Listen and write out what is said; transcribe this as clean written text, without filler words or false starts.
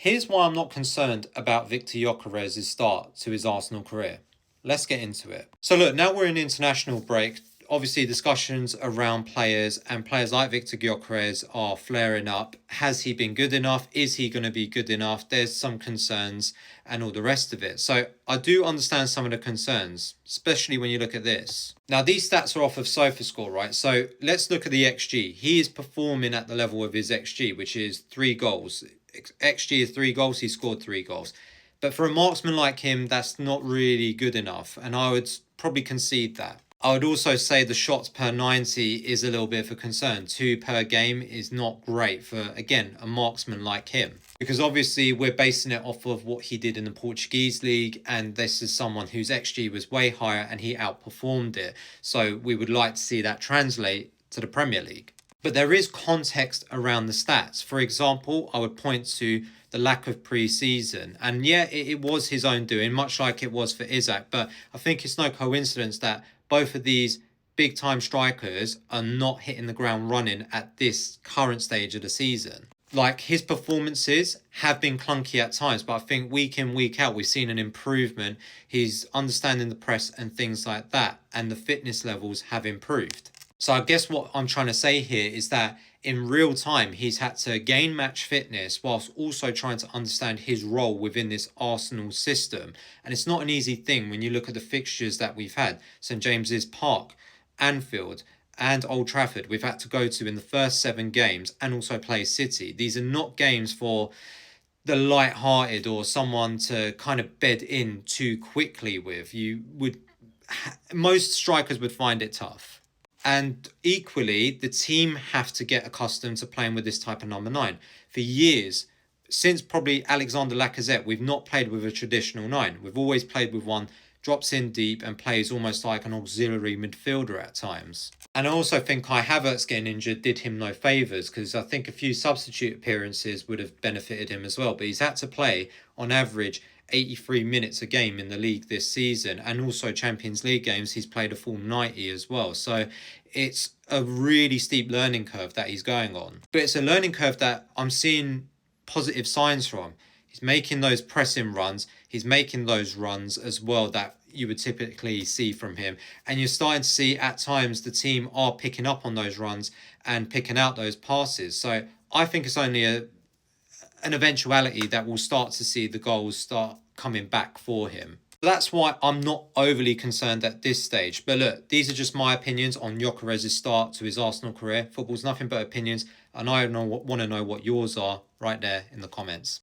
Here's why I'm not concerned about Viktor Gyökeres' start to his Arsenal career. Let's get into it. So look, now we're in international break. Obviously, discussions around players and players like Viktor Gyökeres are flaring up. Has he been good enough? Is he going to be good enough? There's some concerns and all the rest of it. So I do understand some of the concerns, especially when you look at this. Now, these stats are off of SofaScore, right? So let's look at the XG. He is performing at the level of his XG, which is 3 goals. XG is 3 goals. He scored 3 goals. But for a marksman like him, that's not really good enough. And I would probably concede that. I would also say the shots per 90 is a little bit of a concern. 2 per game is not great for, again, a marksman like him. Because obviously we're basing it off of what he did in the Portuguese league. And this is someone whose XG was way higher and he outperformed it. So we would like to see that translate to the Premier League. But there is context around the stats. For example, I would point to the lack of pre-season. And yeah, it was his own doing, much like it was for Isak. But I think it's no coincidence that both of these big-time strikers are not hitting the ground running at this current stage of the season. Like, his performances have been clunky at times, but I think week in, week out, we've seen an improvement. He's understanding the press and things like that, and the fitness levels have improved. So I guess what I'm trying to say here is that in real time, he's had to gain match fitness whilst also trying to understand his role within this Arsenal system. And it's not an easy thing when you look at the fixtures that we've had. St James's Park, Anfield and Old Trafford we've had to go to in the first 7 games and also play City. These are not games for the light-hearted or someone to kind of bed in too quickly with. Most strikers would find it tough. And equally, the team have to get accustomed to playing with this type of number 9. For years, since probably Alexander Lacazette, we've not played with a traditional 9. We've always played with one drops in deep and plays almost like an auxiliary midfielder at times. And I also think Kai Havertz getting injured did him no favours, because I think a few substitute appearances would have benefited him as well. But he's had to play, on average, 83 minutes a game in the league this season, and also Champions League games he's played a full 90 as well. So it's a really steep learning curve that he's going on, but it's a learning curve that I'm seeing positive signs from. He's making those pressing runs, he's making those runs as well that you would typically see from him, and you're starting to see at times the team are picking up on those runs and picking out those passes. So I think it's only an eventuality that we'll start to see the goals start coming back for him. That's why I'm not overly concerned at this stage. But look, these are just my opinions on Gyökeres' start to his Arsenal career. Football's nothing but opinions, and I want to know what yours are right there in the comments.